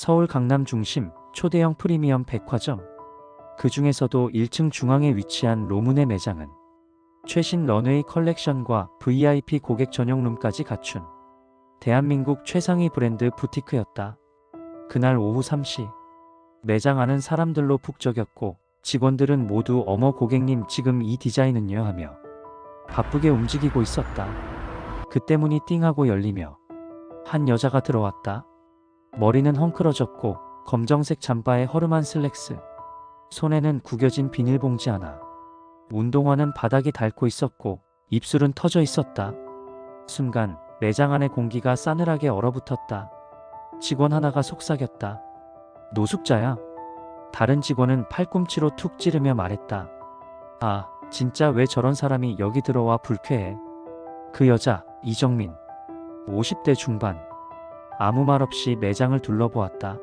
서울 강남 중심 초대형 프리미엄 백화점. 그 중에서도 1층 중앙에 위치한 로문의 매장은 최신 런웨이 컬렉션과 VIP 고객 전용 룸까지 갖춘 대한민국 최상위 브랜드 부티크였다. 그날 오후 3시, 매장 안은 사람들로 북적였고 직원들은 모두 "어머 고객님, 지금 이 디자인은요?" 하며 바쁘게 움직이고 있었다. 그때 문이 띵 하고 열리며 한 여자가 들어왔다. 머리는 헝클어졌고 검정색 잠바에 허름한 슬랙스, 손에는 구겨진 비닐봉지 하나. 운동화는 바닥이 닳고 있었고 입술은 터져 있었다. 순간 매장 안의 공기가 싸늘하게 얼어붙었다. 직원 하나가 속삭였다. "노숙자야." 다른 직원은 팔꿈치로 툭 찌르며 말했다. "아, 진짜 왜 저런 사람이 여기 들어와 불쾌해." 그 여자, 이정민. 50대 중반. 아무 말 없이 매장을 둘러보았다.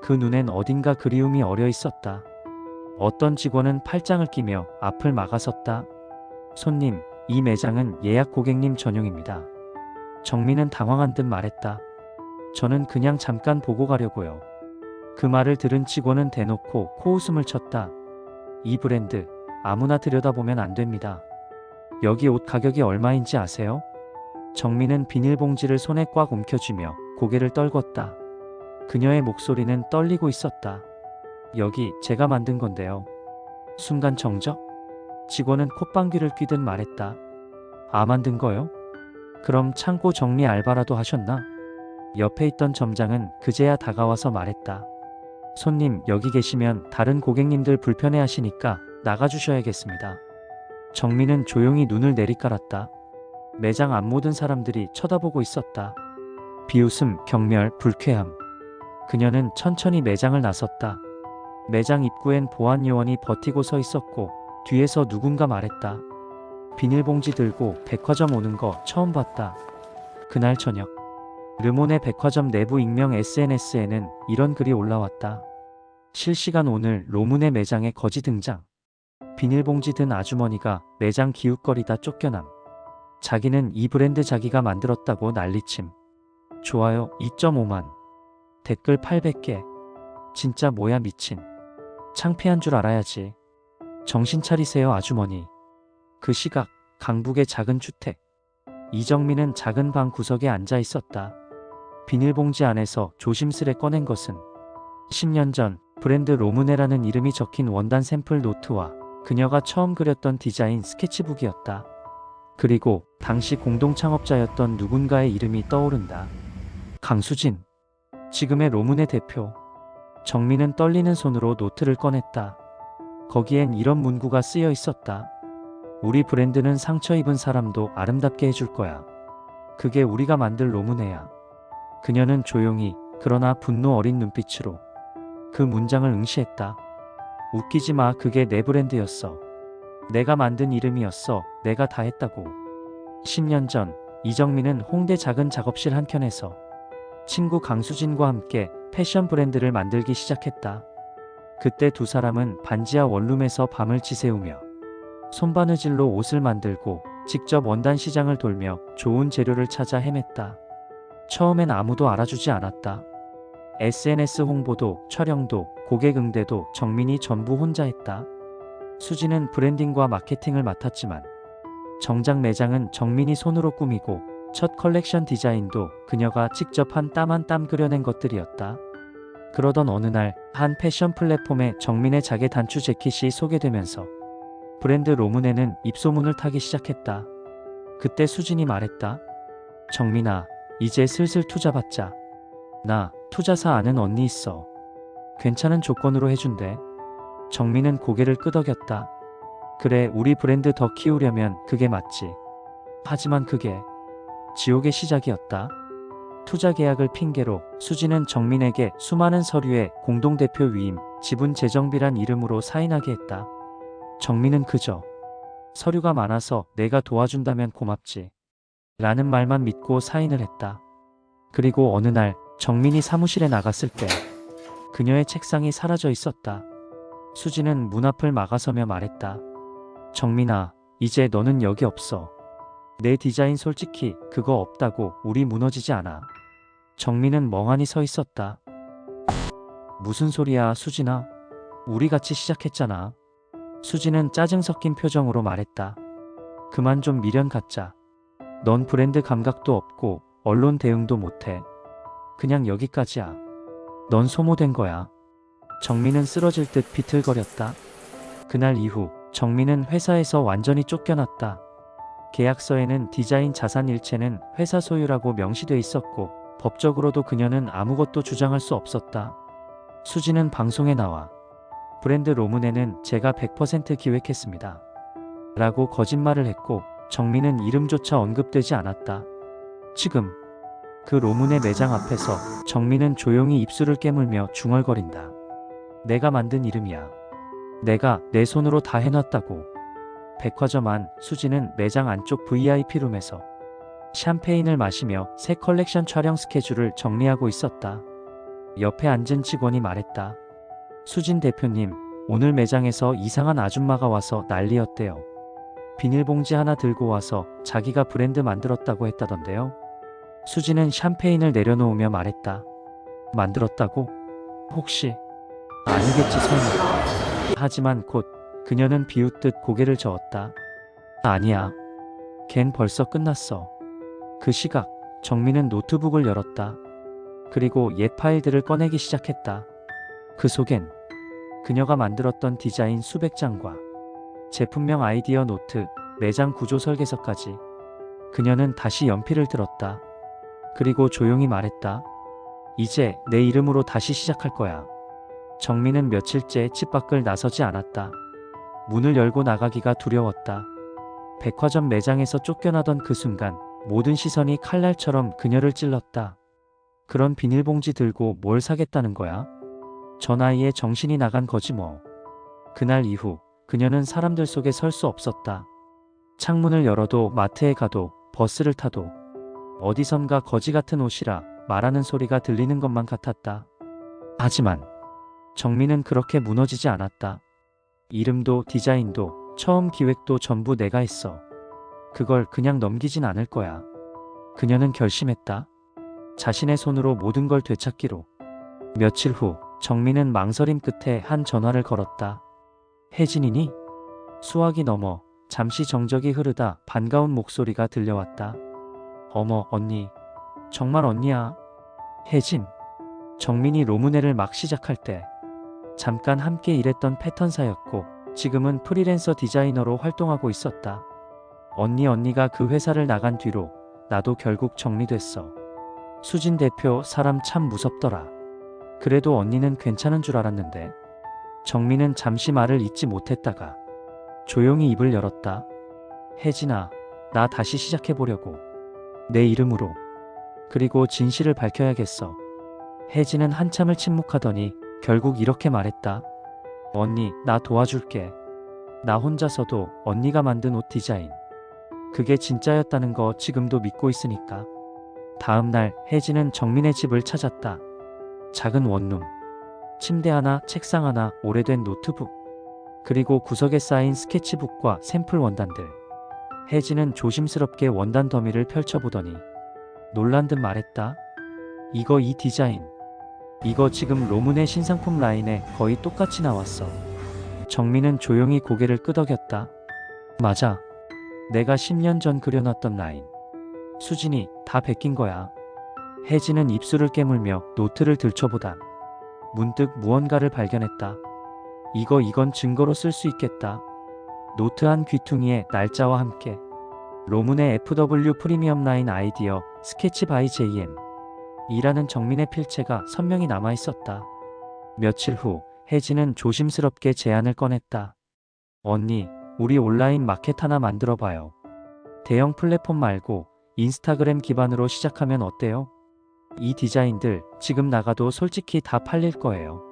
그 눈엔 어딘가 그리움이 어려 있었다. 어떤 직원은 팔짱을 끼며 앞을 막아섰다. "손님, 이 매장은 예약 고객님 전용입니다." 정민은 당황한 듯 말했다. "저는 그냥 잠깐 보고 가려고요." 그 말을 들은 직원은 대놓고 코웃음을 쳤다. "이 브랜드 아무나 들여다보면 안 됩니다. 여기 옷 가격이 얼마인지 아세요?" 정민은 비닐봉지를 손에 꽉 움켜쥐며 고개를 떨궜다. 그녀의 목소리는 떨리고 있었다. "여기 제가 만든 건데요." 순간 정적? 직원은 콧방귀를 뀌듯 말했다. "아, 만든 거요? 그럼 창고 정리 알바라도 하셨나?" 옆에 있던 점장은 그제야 다가와서 말했다. "손님, 여기 계시면 다른 고객님들 불편해하시니까 나가주셔야겠습니다." 정민은 조용히 눈을 내리깔았다. 매장 앞 모든 사람들이 쳐다보고 있었다. 비웃음, 경멸, 불쾌함. 그녀는 천천히 매장을 나섰다. 매장 입구엔 보안 요원이 버티고 서 있었고 뒤에서 누군가 말했다. "비닐봉지 들고 백화점 오는 거 처음 봤다." 그날 저녁, 르몬의 백화점 내부 익명 SNS에는 이런 글이 올라왔다. "실시간 오늘 로문의 매장에 거지 등장. 비닐봉지 든 아주머니가 매장 기웃거리다 쫓겨남. 자기는 이 브랜드 자기가 만들었다고 난리침. 좋아요 2.5만. 댓글 800개. 진짜 뭐야 미친. 창피한 줄 알아야지. 정신 차리세요 아주머니." 그 시각, 강북의 작은 주택. 이정민은 작은 방 구석에 앉아 있었다. 비닐봉지 안에서 조심스레 꺼낸 것은 10년 전 브랜드 로무네라는 이름이 적힌 원단 샘플 노트와 그녀가 처음 그렸던 디자인 스케치북이었다. 그리고 당시 공동 창업자였던 누군가의 이름이 떠오른다. 강수진. 지금의 로문의 대표. 정민은 떨리는 손으로 노트를 꺼냈다. 거기엔 이런 문구가 쓰여 있었다. "우리 브랜드는 상처 입은 사람도 아름답게 해줄 거야. 그게 우리가 만들 로무네야." 그녀는 조용히 그러나 분노 어린 눈빛으로 그 문장을 응시했다. "웃기지 마. 그게 내 브랜드였어. 내가 만든 이름이었어. 내가 다 했다고." 10년 전 이정민은 홍대 작은 작업실 한켠에서 친구 강수진과 함께 패션 브랜드를 만들기 시작했다. 그때 두 사람은 반지하 원룸에서 밤을 지새우며 손바느질로 옷을 만들고 직접 원단 시장을 돌며 좋은 재료를 찾아 헤맸다. 처음엔 아무도 알아주지 않았다. SNS 홍보도 촬영도 고객 응대도 정민이 전부 혼자 했다. 수지는 브랜딩과 마케팅을 맡았지만 정작 매장은 정민이 손으로 꾸미고 첫 컬렉션 디자인도 그녀가 직접 한 땀 그려낸 것들이었다. 그러던 어느 날 한 패션 플랫폼에 정민의 자개 단추 재킷이 소개되면서 브랜드 로문에는 입소문을 타기 시작했다. 그때 수진이 말했다. "정민아, 이제 슬슬 투자 받자. 나 투자사 아는 언니 있어. 괜찮은 조건으로 해준대." 정민은 고개를 끄덕였다. "그래, 우리 브랜드 더 키우려면 그게 맞지." 하지만 그게 지옥의 시작이었다. 투자 계약을 핑계로 수진은 정민에게 수많은 서류에 공동대표 위임, 지분 재정비란 이름으로 사인하게 했다. 정민은 그저 "서류가 많아서 내가 도와준다면 고맙지." 라는 말만 믿고 사인을 했다. 그리고 어느 날 정민이 사무실에 나갔을 때 그녀의 책상이 사라져 있었다. 수진은 문 앞을 막아서며 말했다. "정민아, 이제 너는 여기 없어. 내 디자인 솔직히 그거 없다고 우리 무너지지 않아." 정민은 멍하니 서 있었다. 무슨 소리야, 수진아. 우리 같이 시작했잖아. 수진은 짜증 섞인 표정으로 말했다. 그만 좀 미련 갖자. 넌 브랜드 감각도 없고 언론 대응도 못해. 그냥 여기까지야. 넌 소모된 거야. 정민은 쓰러질 듯 비틀거렸다. 그날 이후 정민은 회사에서 완전히 쫓겨났다. 계약서에는 디자인 자산 일체는 회사 소유라고 명시돼 있었고 법적으로도 그녀는 아무것도 주장할 수 없었다. 수지는 방송에 나와 브랜드 로문에는 제가 100% 기획했습니다. 라고 거짓말을 했고 정민은 이름조차 언급되지 않았다. 지금 그 로문의 매장 앞에서 정민은 조용히 입술을 깨물며 중얼거린다. 내가 만든 이름이야. 내가 내 손으로 다 해놨다고. 백화점 안 수지는 매장 안쪽 VIP룸에서 샴페인을 마시며 새 컬렉션 촬영 스케줄을 정리하고 있었다. 옆에 앉은 직원이 말했다. 수진 대표님, 오늘 매장에서 이상한 아줌마가 와서 난리였대요. 비닐봉지 하나 들고 와서 자기가 브랜드 만들었다고 했다던데요. 수지는 샴페인을 내려놓으며 말했다. 만들었다고? 혹시? 아니겠지 설마. 하지만 곧 그녀는 비웃듯 고개를 저었다. 아니야. 걘 벌써 끝났어. 그 시각 정민은 노트북을 열었다. 그리고 옛 파일들을 꺼내기 시작했다. 그 속엔 그녀가 만들었던 디자인 수백 장과 제품명 아이디어 노트, 매장 구조 설계서까지. 그녀는 다시 연필을 들었다. 그리고 조용히 말했다. 이제 내 이름으로 다시 시작할 거야. 정민은 며칠째 집 밖을 나서지 않았다. 문을 열고 나가기가 두려웠다. 백화점 매장에서 쫓겨나던 그 순간 모든 시선이 칼날처럼 그녀를 찔렀다. 그런 비닐봉지 들고 뭘 사겠다는 거야? 저 나이에 정신이 나간 거지 뭐. 그날 이후 그녀는 사람들 속에 설 수 없었다. 창문을 열어도 마트에 가도 버스를 타도 어디선가 거지 같은 옷이라 말하는 소리가 들리는 것만 같았다. 하지만 정민은 그렇게 무너지지 않았다. 이름도 디자인도 처음 기획도 전부 내가 했어. 그걸 그냥 넘기진 않을 거야. 그녀는 결심했다. 자신의 손으로 모든 걸 되찾기로. 며칠 후 정민은 망설임 끝에 한 전화를 걸었다. 혜진이니? 수화기 넘어 잠시 정적이 흐르다 반가운 목소리가 들려왔다. 어머, 언니. 정말 언니야. 혜진. 정민이 로무네를 막 시작할 때 잠깐 함께 일했던 패턴사였고 지금은 프리랜서 디자이너로 활동하고 있었다. 언니가 그 회사를 나간 뒤로 나도 결국 정리됐어. 수진 대표 사람 참 무섭더라. 그래도 언니는 괜찮은 줄 알았는데. 정민은 잠시 말을 잇지 못했다가 조용히 입을 열었다. 혜진아, 나 다시 시작해보려고. 내 이름으로. 그리고 진실을 밝혀야겠어. 혜진은 한참을 침묵하더니 결국 이렇게 말했다. 언니, 나 도와줄게. 나 혼자서도 언니가 만든 옷 디자인. 그게 진짜였다는 거 지금도 믿고 있으니까. 다음 날 혜진은 정민의 집을 찾았다. 작은 원룸. 침대 하나, 책상 하나, 오래된 노트북. 그리고 구석에 쌓인 스케치북과 샘플 원단들. 혜진은 조심스럽게 원단 더미를 펼쳐보더니 놀란 듯 말했다. 이거 이 디자인. 이거 지금 로문의 신상품 라인에 거의 똑같이 나왔어. 정민은 조용히 고개를 끄덕였다. 맞아. 내가 10년 전 그려놨던 라인. 수진이 다 베낀 거야. 혜진은 입술을 깨물며 노트를 들춰보다 문득 무언가를 발견했다. 이건 증거로 쓸 수 있겠다. 노트 한 귀퉁이에 날짜와 함께 로문의 FW 프리미엄 라인 아이디어 스케치 바이 JM 이라는 정민의 필체가 선명히 남아있었다. 며칠 후 혜진은 조심스럽게 제안을 꺼냈다. 언니, 우리 온라인 마켓 하나 만들어봐요. 대형 플랫폼 말고 인스타그램 기반으로 시작하면 어때요? 이 디자인들 지금 나가도 솔직히 다 팔릴 거예요.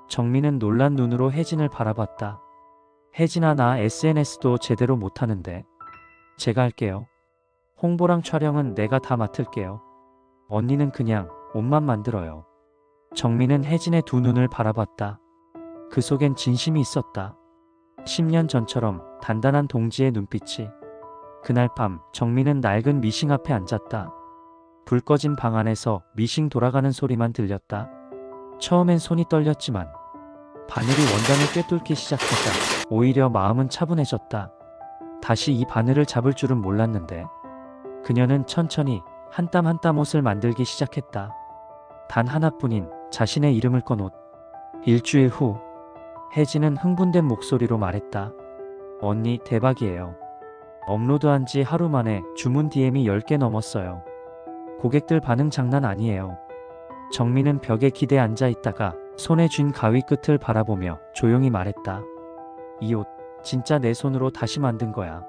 정민은 놀란 눈으로 혜진을 바라봤다. 혜진아, 나 SNS도 제대로 못하는데. 제가 할게요. 홍보랑 촬영은 내가 다 맡을게요. 언니는 그냥 옷만 만들어요. 정민은 혜진의 두 눈을 바라봤다. 그 속엔 진심이 있었다. 10년 전처럼 단단한 동지의 눈빛이. 그날 밤 정민은 낡은 미싱 앞에 앉았다. 불 꺼진 방 안에서 미싱 돌아가는 소리만 들렸다. 처음엔 손이 떨렸지만 바늘이 원단을 꿰뚫기 시작하자 오히려 마음은 차분해졌다. 다시 이 바늘을 잡을 줄은 몰랐는데 그녀는 천천히 한 땀 한 땀 옷을 만들기 시작했다. 단 하나뿐인 자신의 이름을 건 옷. 일주일 후 혜진은 흥분된 목소리로 말했다. 언니 대박이에요. 업로드한 지 하루 만에 주문 DM이 10개 넘었어요. 고객들 반응 장난 아니에요. 정민은 벽에 기대 앉아 있다가 손에 쥔 가위 끝을 바라보며 조용히 말했다. 이 옷 진짜 내 손으로 다시 만든 거야.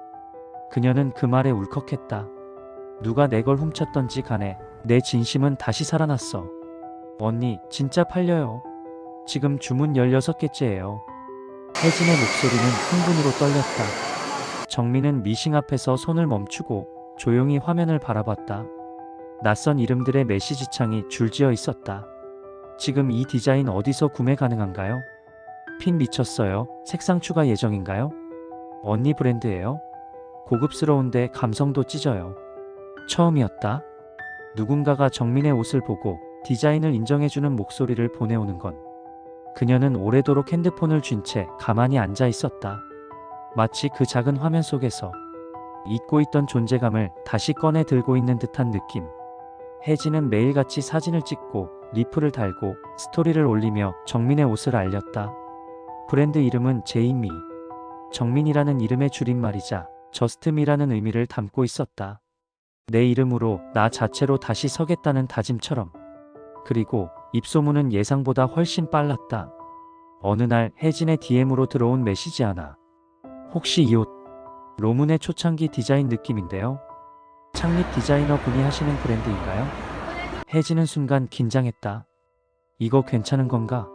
그녀는 그 말에 울컥했다. 누가 내 걸 훔쳤던지 간에 내 진심은 다시 살아났어. 언니 진짜 팔려요. 지금 주문 16개째예요. 혜진의 목소리는 흥분으로 떨렸다. 정민은 미싱 앞에서 손을 멈추고 조용히 화면을 바라봤다. 낯선 이름들의 메시지 창이 줄지어 있었다. 지금 이 디자인 어디서 구매 가능한가요? 핀 미쳤어요. 색상 추가 예정인가요? 언니 브랜드예요? 고급스러운데 감성도 찢어요. 처음이었다. 누군가가 정민의 옷을 보고 디자인을 인정해주는 목소리를 보내오는 건 그녀는 오래도록 핸드폰을 쥔 채 가만히 앉아 있었다. 마치 그 작은 화면 속에서 잊고 있던 존재감을 다시 꺼내 들고 있는 듯한 느낌. 혜진은 매일같이 사진을 찍고 리플을 달고 스토리를 올리며 정민의 옷을 알렸다. 브랜드 이름은 제이미. 정민이라는 이름의 줄임말이자 저스트미라는 의미를 담고 있었다. 내 이름으로 나 자체로 다시 서겠다는 다짐처럼. 그리고 입소문은 예상보다 훨씬 빨랐다. 어느 날 혜진의 DM으로 들어온 메시지 하나. 혹시 이 옷 로문의 초창기 디자인 느낌인데요. 창립 디자이너 분이 하시는 브랜드인가요? 혜진은 순간 긴장했다. 이거 괜찮은 건가?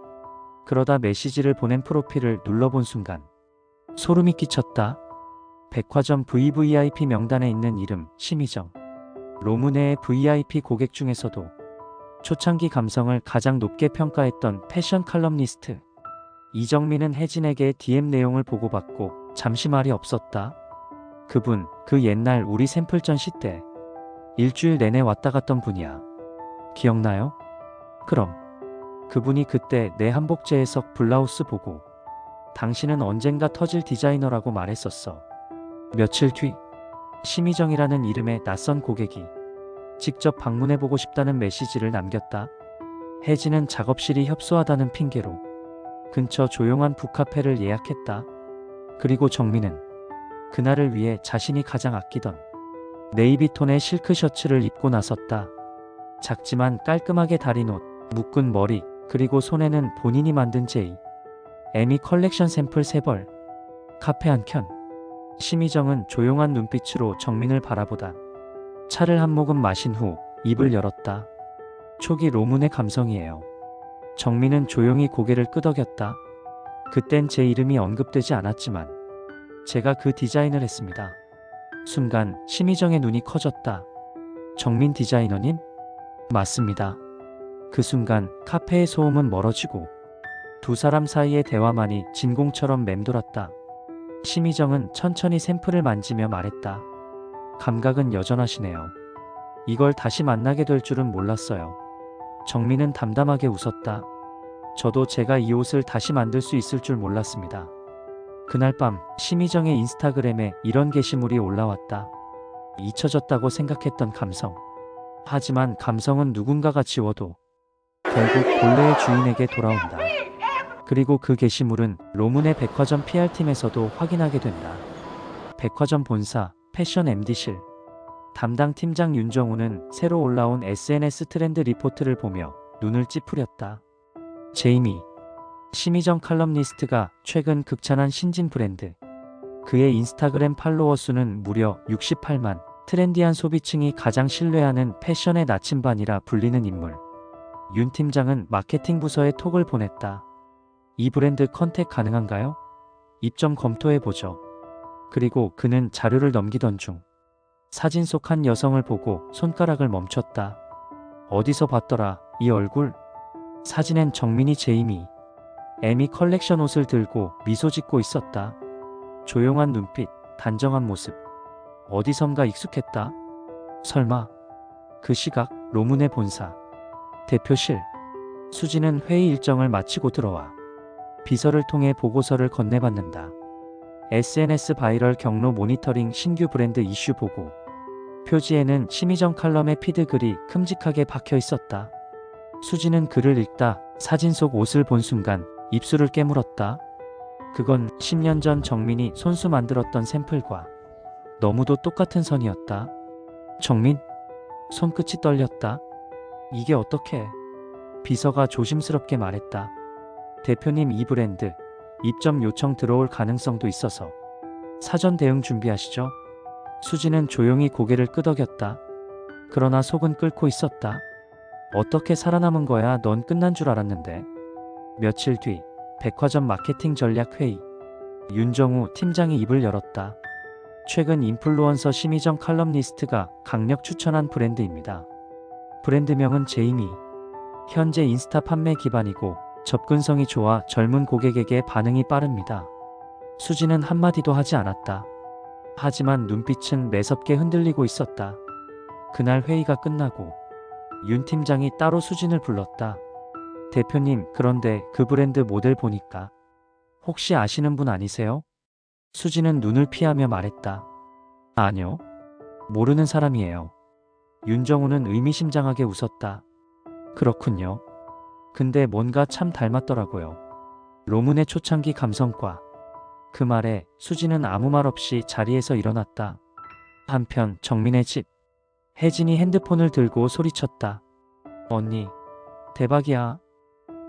그러다 메시지를 보낸 프로필을 눌러본 순간 소름이 끼쳤다. 백화점 VVIP 명단에 있는 이름 심희정. 로문의 VIP 고객 중에서도 초창기 감성을 가장 높게 평가했던 패션 칼럼니스트 이정민은 혜진에게 DM 내용을 보고받고 잠시 말이 없었다. 그분 그 옛날 우리 샘플 전시 때 일주일 내내 왔다 갔던 분이야. 기억나요? 그럼 그분이 그때 내 한복제에서 블라우스 보고 당신은 언젠가 터질 디자이너라고 말했었어. 며칠 뒤 심희정이라는 이름의 낯선 고객이 직접 방문해보고 싶다는 메시지를 남겼다. 혜진은 작업실이 협소하다는 핑계로 근처 조용한 북카페를 예약했다. 그리고 정민은 그날을 위해 자신이 가장 아끼던 네이비톤의 실크 셔츠를 입고 나섰다. 작지만 깔끔하게 다린 옷, 묶은 머리, 그리고 손에는 본인이 만든 제이.M.E 컬렉션 샘플 3벌. 카페 한켠 심희정은 조용한 눈빛으로 정민을 바라보다 차를 한 모금 마신 후 입을 열었다. 초기 로문의 감성이에요. 정민은 조용히 고개를 끄덕였다. 그땐 제 이름이 언급되지 않았지만 제가 그 디자인을 했습니다. 순간 심희정의 눈이 커졌다. 정민 디자이너님? 맞습니다. 그 순간 카페의 소음은 멀어지고 두 사람 사이의 대화만이 진공처럼 맴돌았다. 심희정은 천천히 샘플을 만지며 말했다. 감각은 여전하시네요. 이걸 다시 만나게 될 줄은 몰랐어요. 정민은 담담하게 웃었다. 저도 제가 이 옷을 다시 만들 수 있을 줄 몰랐습니다. 그날 밤 심희정의 인스타그램에 이런 게시물이 올라왔다. 잊혀졌다고 생각했던 감성. 하지만 감성은 누군가가 지워도 결국 본래의 주인에게 돌아온다. 그리고 그 게시물은 로문의 백화점 PR팀에서도 확인하게 된다. 백화점 본사 패션 MD실 담당 팀장 윤정우는 새로 올라온 SNS 트렌드 리포트를 보며 눈을 찌푸렸다. 제이미 심희정 칼럼니스트가 최근 극찬한 신진 브랜드. 그의 인스타그램 팔로워 수는 무려 68만. 트렌디한 소비층이 가장 신뢰하는 패션의 나침반이라 불리는 인물. 윤 팀장은 마케팅 부서에 톡을 보냈다. 이 브랜드 컨택 가능한가요? 입점 검토해보죠. 그리고 그는 자료를 넘기던 중 사진 속 한 여성을 보고 손가락을 멈췄다. 어디서 봤더라 이 얼굴? 사진엔 정민이 제이미 M.E 컬렉션 옷을 들고 미소 짓고 있었다. 조용한 눈빛, 단정한 모습. 어디선가 익숙했다. 설마 그 시각 로문의 본사 대표실. 수지는 회의 일정을 마치고 들어와 비서를 통해 보고서를 건네받는다. SNS 바이럴 경로 모니터링 신규 브랜드 이슈 보고. 표지에는 심의정 칼럼의 피드 글이 큼직하게 박혀 있었다. 수지는 글을 읽다 사진 속 옷을 본 순간 입술을 깨물었다. 그건 10년 전 정민이 손수 만들었던 샘플과 너무도 똑같은 선이었다. 정민? 손끝이 떨렸다. 이게 어떻게? 비서가 조심스럽게 말했다. 대표님, 이 브랜드 입점 요청 들어올 가능성도 있어서 사전 대응 준비하시죠. 수지는 조용히 고개를 끄덕였다. 그러나 속은 끓고 있었다. 어떻게 살아남은 거야? 넌 끝난 줄 알았는데. 며칠 뒤 백화점 마케팅 전략 회의. 윤정우 팀장이 입을 열었다. 최근 인플루언서 심의정 칼럼니스트가 강력 추천한 브랜드입니다. 브랜드명은 제이미. 현재 인스타 판매 기반이고 접근성이 좋아 젊은 고객에게 반응이 빠릅니다. 수지는 한마디도 하지 않았다. 하지만 눈빛은 매섭게 흔들리고 있었다. 그날 회의가 끝나고 윤 팀장이 따로 수진을 불렀다. 대표님, 그런데 그 브랜드 모델 보니까 혹시 아시는 분 아니세요? 수지는 눈을 피하며 말했다. 아니요. 모르는 사람이에요. 윤정우는 의미심장하게 웃었다. 그렇군요. 근데 뭔가 참 닮았더라고요. 로문의 초창기 감성과. 그 말에 수지는 아무 말 없이 자리에서 일어났다. 한편 정민의 집. 혜진이 핸드폰을 들고 소리쳤다. 언니, 대박이야.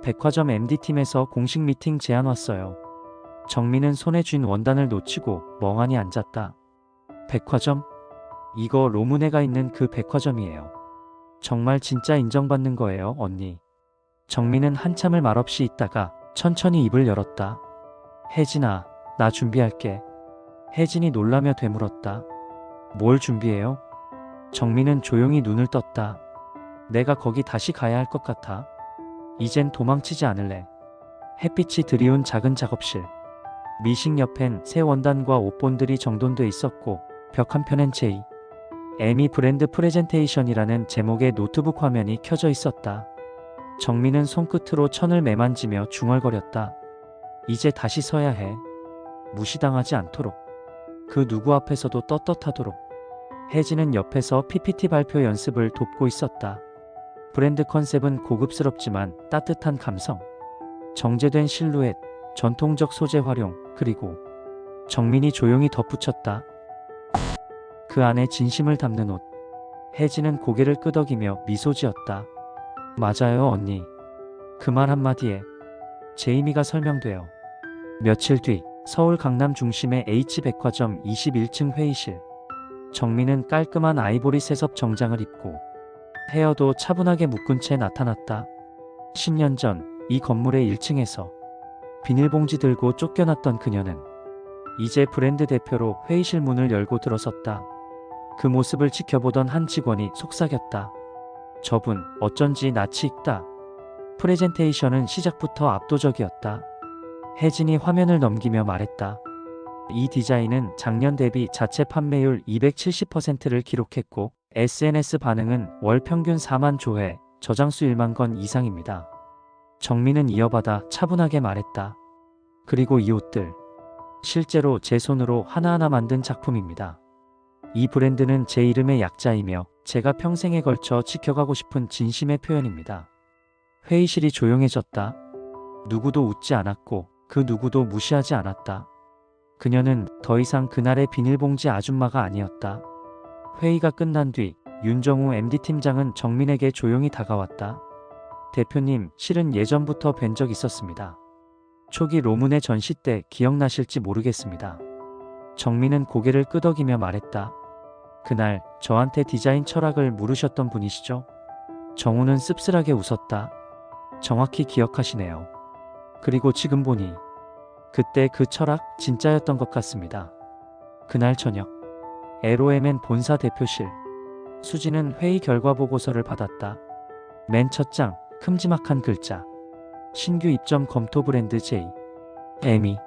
백화점 MD팀에서 공식 미팅 제안 왔어요. 정민은 손에 쥔 원단을 놓치고 멍하니 앉았다. 백화점? 이거 로문회가 있는 그 백화점이에요. 정말 진짜 인정받는 거예요, 언니. 정민은 한참을 말없이 있다가 천천히 입을 열었다. 혜진아, 나 준비할게. 혜진이 놀라며 되물었다. 뭘 준비해요? 정민은 조용히 눈을 떴다. 내가 거기 다시 가야 할 것 같아. 이젠 도망치지 않을래. 햇빛이 드리운 작은 작업실. 미식 옆엔 새 원단과 옷본들이 정돈돼 있었고 벽 한편엔 제이. 에미 브랜드 프레젠테이션이라는 제목의 노트북 화면이 켜져 있었다. 정민은 손끝으로 천을 매만지며 중얼거렸다. 이제 다시 서야 해. 무시당하지 않도록. 그 누구 앞에서도 떳떳하도록. 혜진은 옆에서 PPT 발표 연습을 돕고 있었다. 브랜드 컨셉은 고급스럽지만 따뜻한 감성. 정제된 실루엣, 전통적 소재 활용, 그리고 정민이 조용히 덧붙였다. 그 안에 진심을 담는 옷. 혜진은 고개를 끄덕이며 미소 지었다. 맞아요, 언니. 그 말 한마디에 제이미가 설명돼요. 며칠 뒤 서울 강남 중심의 H백화점 21층 회의실. 정민은 깔끔한 아이보리 새섭 정장을 입고 헤어도 차분하게 묶은 채 나타났다. 10년 전 이 건물의 1층에서 비닐봉지 들고 쫓겨났던 그녀는 이제 브랜드 대표로 회의실 문을 열고 들어섰다. 그 모습을 지켜보던 한 직원이 속삭였다. 저분 어쩐지 낯이 익다. 프레젠테이션은 시작부터 압도적이었다. 혜진이 화면을 넘기며 말했다. 이 디자인은 작년 대비 자체 판매율 270%를 기록했고 SNS 반응은 월 평균 4만 조회, 저장수 1만 건 이상입니다. 정민은 이어받아 차분하게 말했다. 그리고 이 옷들, 실제로 제 손으로 하나하나 만든 작품입니다. 이 브랜드는 제 이름의 약자이며 제가 평생에 걸쳐 지켜가고 싶은 진심의 표현입니다. 회의실이 조용해졌다. 누구도 웃지 않았고 그 누구도 무시하지 않았다. 그녀는 더 이상 그날의 비닐봉지 아줌마가 아니었다. 회의가 끝난 뒤 윤정우 MD팀장은 정민에게 조용히 다가왔다. 대표님, 실은 예전부터 뵌 적 있었습니다. 초기 로문의 전시 때 기억나실지 모르겠습니다. 정민은 고개를 끄덕이며 말했다. 그날 저한테 디자인 철학을 물으셨던 분이시죠? 정우는 씁쓸하게 웃었다. 정확히 기억하시네요. 그리고 지금 보니 그때 그 철학 진짜였던 것 같습니다. 그날 저녁 LOMN 본사 대표실. 수지는 회의 결과 보고서를 받았다. 맨 첫 장 큼지막한 글자. 신규 입점 검토 브랜드 제이. 에미.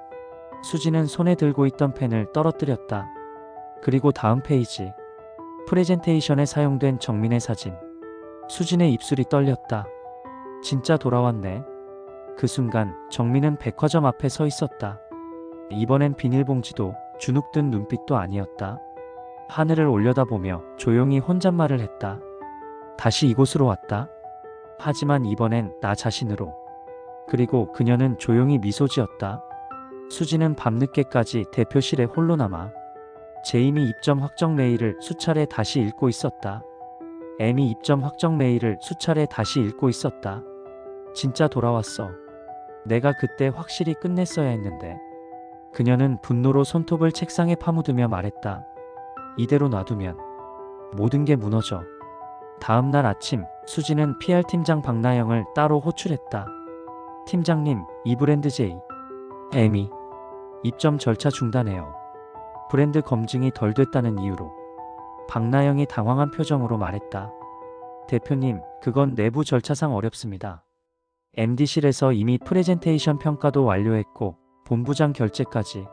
수지는 손에 들고 있던 펜을 떨어뜨렸다. 그리고 다음 페이지. 프레젠테이션에 사용된 정민의 사진. 수진의 입술이 떨렸다. 진짜 돌아왔네. 그 순간 정민은 백화점 앞에 서 있었다. 이번엔 비닐봉지도 주눅든 눈빛도 아니었다. 하늘을 올려다보며 조용히 혼잣말을 했다. 다시 이곳으로 왔다. 하지만 이번엔 나 자신으로. 그리고 그녀는 조용히 미소 지었다. 수지는 밤늦게까지 대표실에 홀로 남아 제이미 입점 확정 메일을 수차례 다시 읽고 있었다. 에미 입점 확정 메일을 수차례 다시 읽고 있었다. 진짜 돌아왔어. 내가 그때 확실히 끝냈어야 했는데. 그녀는 분노로 손톱을 책상에 파묻으며 말했다. 이대로 놔두면 모든 게 무너져. 다음 날 아침 수지는 PR 팀장 박나영을 따로 호출했다. 팀장님, 이 브랜드 제이 에미 입점 절차 중단해요. 브랜드 검증이 덜 됐다는 이유로. 박나영이 당황한 표정으로 말했다. 대표님, 그건 내부 절차상 어렵습니다. MD실에서 이미 프레젠테이션 평가도 완료했고 본부장 결재까지.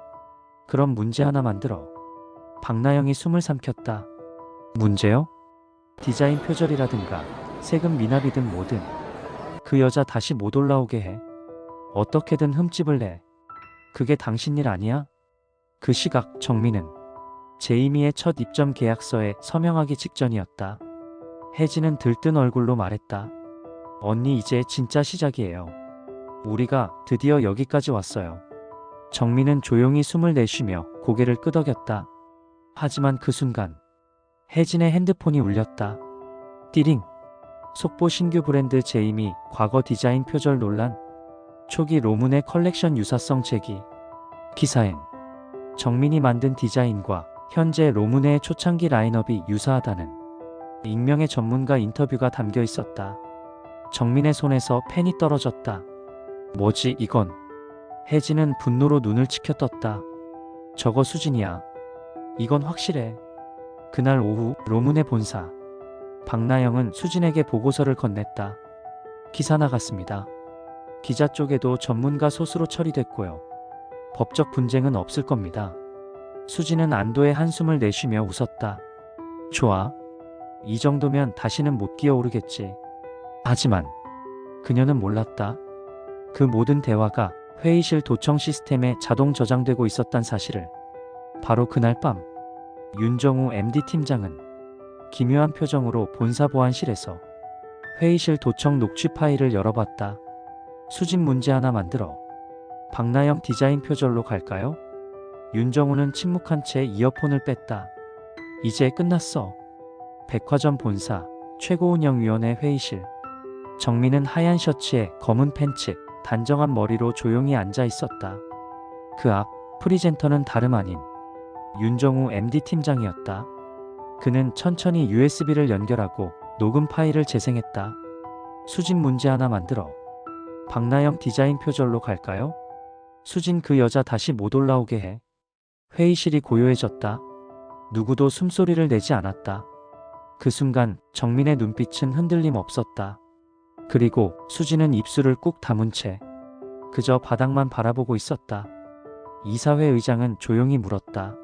그럼 문제 하나 만들어. 박나영이 숨을 삼켰다. 문제요? 디자인 표절이라든가 세금 미납이든 뭐든 그 여자 다시 못 올라오게 해. 어떻게든 흠집을 내. 그게 당신 일 아니야? 그 시각 정민은 제이미의 첫 입점 계약서에 서명하기 직전이었다. 혜진은 들뜬 얼굴로 말했다. 언니, 이제 진짜 시작이에요. 우리가 드디어 여기까지 왔어요. 정민은 조용히 숨을 내쉬며 고개를 끄덕였다. 하지만 그 순간 혜진의 핸드폰이 울렸다. 띠링. 속보 신규 브랜드 제이미 과거 디자인 표절 논란. 초기 로문의 컬렉션 유사성 제기. 기사엔 정민이 만든 디자인과 현재 로문의 초창기 라인업이 유사하다는 익명의 전문가 인터뷰가 담겨 있었다. 정민의 손에서 펜이 떨어졌다. 뭐지 이건? 혜진은 분노로 눈을 치켜떴다. 저거 수진이야. 이건 확실해. 그날 오후 로문의 본사. 박나영은 수진에게 보고서를 건넸다. 기사 나갔습니다. 기자 쪽에도 전문가 소수로 처리됐고요. 법적 분쟁은 없을 겁니다. 수진은 안도의 한숨을 내쉬며 웃었다. 좋아. 이 정도면 다시는 못 기어오르겠지. 하지만 그녀는 몰랐다. 그 모든 대화가 회의실 도청 시스템에 자동 저장되고 있었단 사실을. 바로 그날 밤 윤정우 MD 팀장은 기묘한 표정으로 본사 보안실에서 회의실 도청 녹취 파일을 열어봤다. 수진 문제 하나 만들어. 박나영 디자인 표절로 갈까요? 윤정우는 침묵한 채 이어폰을 뺐다. 이제 끝났어. 백화점 본사 최고운영위원회 회의실. 정민은 하얀 셔츠에 검은 팬츠, 단정한 머리로 조용히 앉아 있었다. 그 앞 프리젠터는 다름 아닌 윤정우 MD 팀장이었다. 그는 천천히 USB를 연결하고 녹음 파일을 재생했다. 수진 문제 하나 만들어. 박나영 디자인 표절로 갈까요? 수진 그 여자 다시 못 올라오게 해. 회의실이 고요해졌다. 누구도 숨소리를 내지 않았다. 그 순간 정민의 눈빛은 흔들림 없었다. 그리고 수진은 입술을 꾹 다문 채 그저 바닥만 바라보고 있었다. 이사회 의장은 조용히 물었다.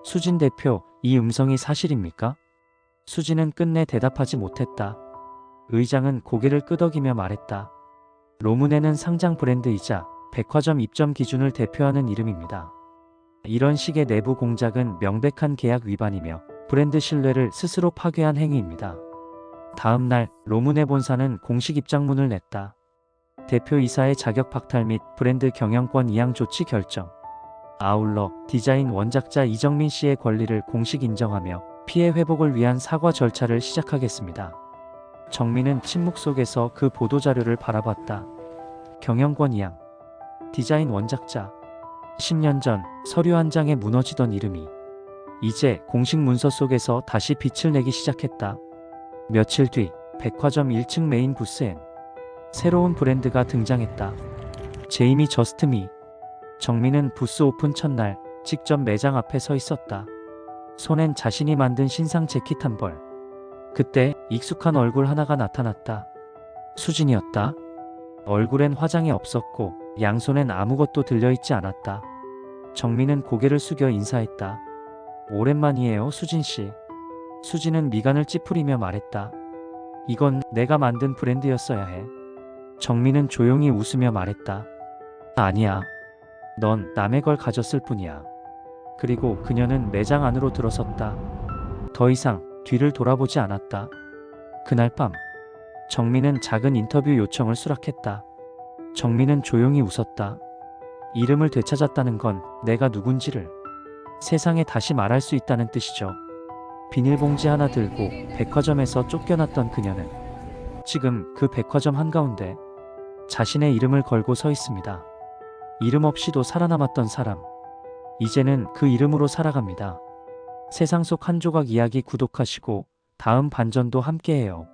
수진 대표, 이 음성이 사실입니까? 수진은 끝내 대답하지 못했다. 의장은 고개를 끄덕이며 말했다. 로문에는 상장 브랜드이자 백화점 입점 기준을 대표하는 이름입니다. 이런 식의 내부 공작은 명백한 계약 위반이며 브랜드 신뢰를 스스로 파괴한 행위입니다. 다음 날 로문의 본사는 공식 입장문을 냈다. 대표이사의 자격 박탈 및 브랜드 경영권 이양 조치 결정. 아울러 디자인 원작자 이정민 씨의 권리를 공식 인정하며 피해 회복을 위한 사과 절차를 시작하겠습니다. 정민은 침묵 속에서 그 보도자료를 바라봤다. 경영권 이양, 디자인 원작자. 10년 전 서류 한 장에 무너지던 이름이 이제 공식 문서 속에서 다시 빛을 내기 시작했다. 며칠 뒤 백화점 1층 메인 부스엔 새로운 브랜드가 등장했다. 제이미 저스트미. 정민은 부스 오픈 첫날 직접 매장 앞에 서 있었다. 손엔 자신이 만든 신상 재킷 한 벌. 그때 익숙한 얼굴 하나가 나타났다. 수진이었다. 얼굴엔 화장이 없었고 양손엔 아무것도 들려있지 않았다. 정민은 고개를 숙여 인사했다. 오랜만이에요, 수진씨. 수진은 미간을 찌푸리며 말했다. 이건 내가 만든 브랜드였어야 해. 정민은 조용히 웃으며 말했다. 아니야. 넌 남의 걸 가졌을 뿐이야. 그리고 그녀는 매장 안으로 들어섰다. 더 이상 뒤를 돌아보지 않았다. 그날 밤 정민은 작은 인터뷰 요청을 수락했다. 정민은 조용히 웃었다. 이름을 되찾았다는 건 내가 누군지를 세상에 다시 말할 수 있다는 뜻이죠. 비닐봉지 하나 들고 백화점에서 쫓겨났던 그녀는 지금 그 백화점 한가운데 자신의 이름을 걸고 서 있습니다. 이름 없이도 살아남았던 사람. 이제는 그 이름으로 살아갑니다. 세상 속 한 조각 이야기 구독하시고 다음 반전도 함께해요.